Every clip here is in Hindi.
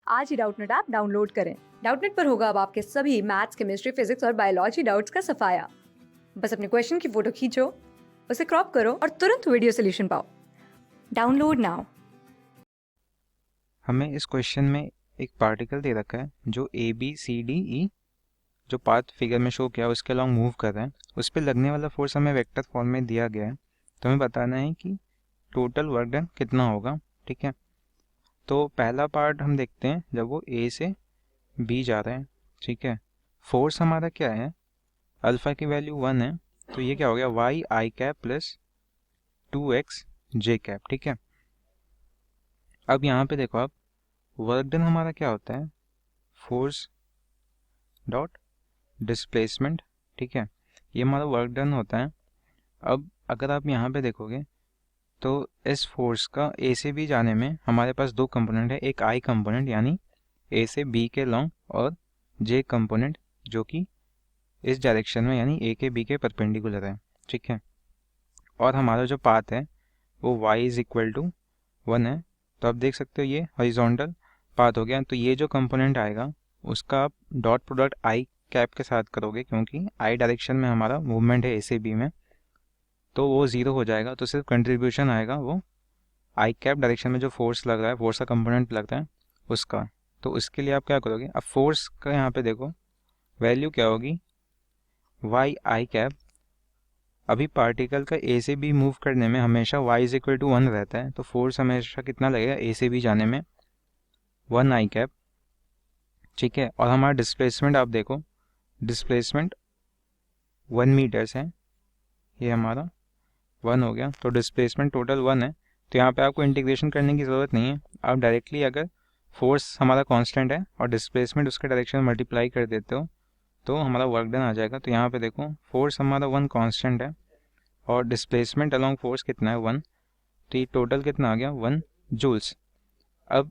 आज ही डाउटनेट ऐप डाउनलोड करें। डाउटनेट पर होगा अब आपके सभी मैथ्स, केमिस्ट्री, फिजिक्स और बायोलॉजी डाउट्स का सफाया। बस अपने क्वेश्चन की फोटो खींचो, उसे क्रॉप करो और तुरंत वीडियो सोल्यूशन पाओ। Download now. हमें इस क्वेश्चन में एक पार्टिकल दे रखा है जो A B C D E जो पाथ फिगर में शो किया उसके अलॉन्ग मूव कर रहा है। उस पर लगने वाला फोर्स हमें वेक्टर फॉर्म में दिया गया है, तो हमें बताना है कि टोटल वर्क डन कितना होगा। ठीक है, तो पहला पार्ट हम देखते हैं जब वो ए से बी जा रहा है। ठीक है, फोर्स हमारा क्या है, अल्फा की वैल्यू 1 है, तो ये क्या हो गया वाई आई कैप प्लस 2x जे कैप। ठीक है, अब यहाँ पे देखो आप, वर्क डन हमारा क्या होता है, फोर्स डॉट डिस्प्लेसमेंट। ठीक है, ये हमारा वर्क डन होता है। अब अगर आप यहाँ पे देखोगे तो इस फोर्स का ए से बी जाने में हमारे पास दो कंपोनेंट है, एक आई कंपोनेंट यानी ए से बी के लॉन्ग और जे कंपोनेंट जो कि इस डायरेक्शन में यानी ए के बी के परपेंडिकुलर है। ठीक है, और हमारा जो पाथ है वो y इज इक्वल टू 1 है, तो आप देख सकते हो ये हॉरिजॉन्टल पाथ हो गया। तो ये जो कंपोनेंट आएगा उसका आप डॉट प्रोडक्ट आई कैप के साथ करोगे, क्योंकि आई डायरेक्शन में हमारा मूवमेंट है ए से बी में, तो वो ज़ीरो हो जाएगा। तो सिर्फ कंट्रीब्यूशन आएगा वो आई कैप डायरेक्शन में जो फोर्स लग रहा है, फोर्स का कंपोनेंट लग रहा है उसका। तो उसके लिए आप क्या करोगे, अब फोर्स का यहाँ पे देखो वैल्यू क्या होगी, वाई आई कैप। अभी पार्टिकल का ए से बी मूव करने में हमेशा y इज इक्वल टू 1 रहता है, तो फोर्स हमेशा कितना लगेगा ए से बी जाने में 1 आई कैप। ठीक है, और हमारा डिस्प्लेसमेंट आप देखो, डिस्प्लेसमेंट 1 मीटर्स है, ये हमारा 1 हो गया, तो डिस्प्लेसमेंट टोटल 1 है। तो यहाँ पे आपको इंटीग्रेशन करने की ज़रूरत नहीं है, आप डायरेक्टली अगर फोर्स हमारा कांस्टेंट है और डिस्प्लेसमेंट उसके डायरेक्शन में मल्टीप्लाई कर देते हो तो हमारा वर्क डन आ जाएगा। तो यहाँ पे देखो फोर्स हमारा 1 कांस्टेंट है और डिस्प्लेसमेंट अलॉन्ग फोर्स कितना है 1, तो ये टोटल कितना आ गया 1 जूल्स। अब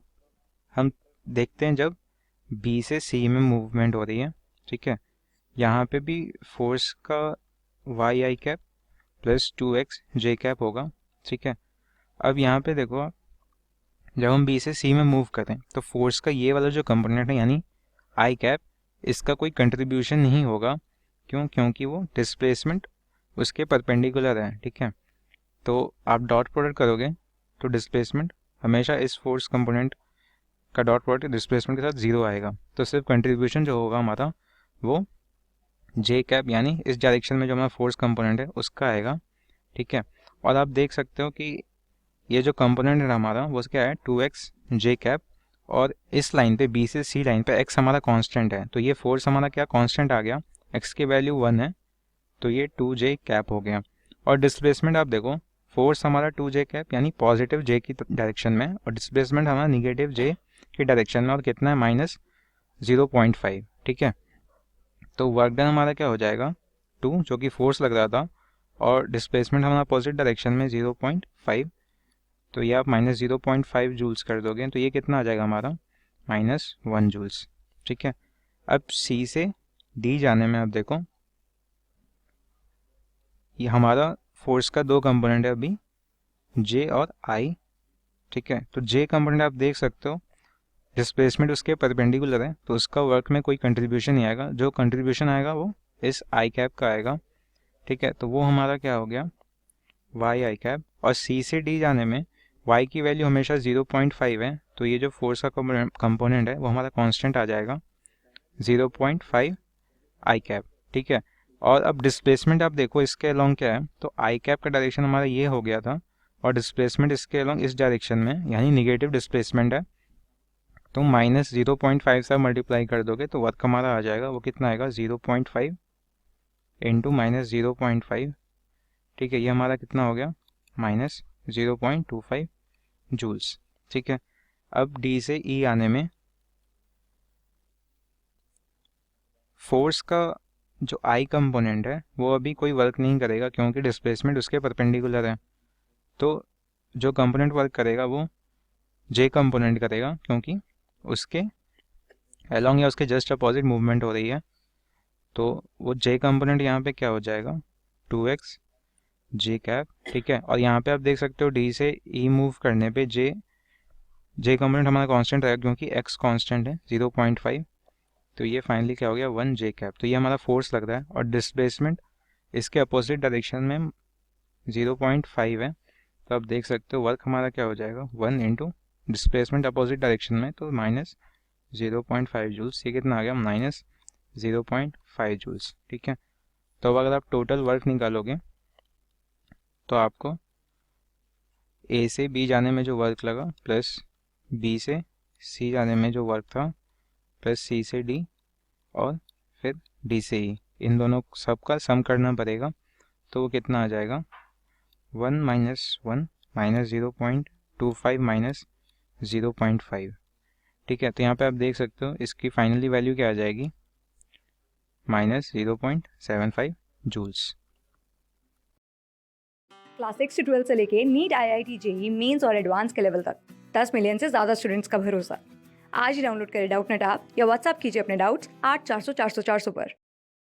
हम देखते हैं जब बी से सी में मूवमेंट हो रही है। ठीक है, यहाँ पे भी फोर्स का वाई आई कैप प्लस 2x जे कैप होगा। ठीक है, अब यहाँ पे देखो आप, जब हम बी से सी में मूव करें तो फोर्स का ये वाला जो कंपोनेंट है यानी आई कैप, इसका कोई कंट्रीब्यूशन नहीं होगा। क्यों, क्योंकि वो डिस्प्लेसमेंट उसके परपेंडिकुलर है। ठीक है, तो आप डॉट प्रोडक्ट करोगे तो डिस्प्लेसमेंट हमेशा इस फोर्स कंपोनेंट का डॉट प्रोडक्ट डिस्प्लेसमेंट के साथ जीरो आएगा, तो सिर्फ कंट्रीब्यूशन जो होगा हमारा वो जे कैप यानी इस डायरेक्शन में जो हमारा फोर्स कंपोनेंट है उसका आएगा। ठीक है, और आप देख सकते हो कि ये जो कंपोनेंट है हमारा वो क्या है 2x जे कैप, और इस लाइन पे बी से सी लाइन पे x हमारा कांस्टेंट है, तो ये फोर्स हमारा क्या कांस्टेंट आ गया, x की वैल्यू 1 है, तो ये 2j कैप हो गया। और डिस्प्लेसमेंट आप देखो, फोर्स हमारा 2j कैप यानी पॉजिटिव j की डायरेक्शन में, और डिस्प्लेसमेंट हमारा निगेटिव j की डायरेक्शन में, और कितना है -0.5। ठीक है, तो वर्क डन हमारा क्या हो जाएगा 2, जो कि फोर्स लग रहा था, और डिस्प्लेसमेंट हमारा पॉजिटिव डायरेक्शन में 0.5, तो ये आप -0.5 जूल्स कर दोगे, तो ये कितना आ जाएगा हमारा -1 जूल्स। ठीक है, अब सी से डी जाने में आप देखो, ये हमारा फोर्स का दो कंपोनेंट है अभी, जे और आई। ठीक है, तो जे कंपोनेंट आप देख सकते हो डिस्प्लेसमेंट उसके परपेंडिकुलर है, तो उसका वर्क में कोई कंट्रीब्यूशन नहीं आएगा, जो कंट्रीब्यूशन आएगा वो इस आई कैप का आएगा। ठीक है, तो वो हमारा क्या हो गया वाई आई कैप। और सी से डी जाने में y की वैल्यू हमेशा 0.5 है, तो ये जो फोर्स का कंपोनेंट है वो हमारा कांस्टेंट आ जाएगा 0.5 आई कैप। ठीक है, और अब डिस्प्लेसमेंट आप देखो इसके अलोंग क्या है, तो आई कैप का डायरेक्शन हमारा ये हो गया था और डिस्प्लेसमेंट इसके अलोंग इस डायरेक्शन में यानी निगेटिव डिस्प्लेसमेंट है, तो -0.5 से मल्टीप्लाई कर दोगे तो वर्क हमारा आ जाएगा, वो कितना आएगा 0.5 इंटू -0.5। ठीक है, ये हमारा कितना हो गया -0.25 जूल्स। ठीक है, अब डी से ई आने में फोर्स का जो आई कंपोनेंट है वो अभी कोई वर्क नहीं करेगा, क्योंकि डिस्प्लेसमेंट उसके परपेंडिकुलर है, तो जो कंपोनेंट वर्क करेगा वो जे कंपोनेंट करेगा, क्योंकि उसके अलोंग या उसके जस्ट अपोजिट मूवमेंट हो रही है, तो वो जे कंपोनेंट यहाँ पे क्या हो जाएगा 2x जे कैप। ठीक है, और यहाँ पे आप देख सकते हो डी से ई मूव करने पे जे जे कंपोनेंट हमारा कांस्टेंट रहेगा क्योंकि एक्स कांस्टेंट है 0.5, तो ये फाइनली क्या हो गया 1 जे कैप। तो ये हमारा फोर्स लग रहा है और डिस्प्लेसमेंट इसके अपोजिट डायरेक्शन में 0.5 है। तो आप देख सकते हो वर्क हमारा क्या हो जाएगा 1 इंटू डिस्प्लेसमेंट अपोजिट डायरेक्शन में, तो माइनस 0.5 जूल्स। ये कितना आ गया -0.5 जूल्स। ठीक है, तो अब अगर आप टोटल वर्क निकालोगे तो आपको ए से बी जाने में जो वर्क लगा प्लस बी से सी जाने में जो वर्क था प्लस सी से डी और फिर डी से ई, इन दोनों सबका सम करना पड़ेगा। तो वो कितना आ जाएगा 1 माइनस 1 माइनस 0.25 माइनस 0.5। ठीक है, तो यहाँ पे आप देख सकते हो इसकी फाइनली वैल्यू क्या आ जाएगी -0.75 जूल्स। क्लास 6 से 12 से लेके नीट, IIT, जेई मेंस और एडवांस के लेवल तक 10 मिलियन से ज़्यादा स्टूडेंट्स का भरोसा। आज ही डाउनलोड करें डाउटनेट ऐप या व्हाट्सएप कीजिए अपने डाउट्स 8400 400 400 पर।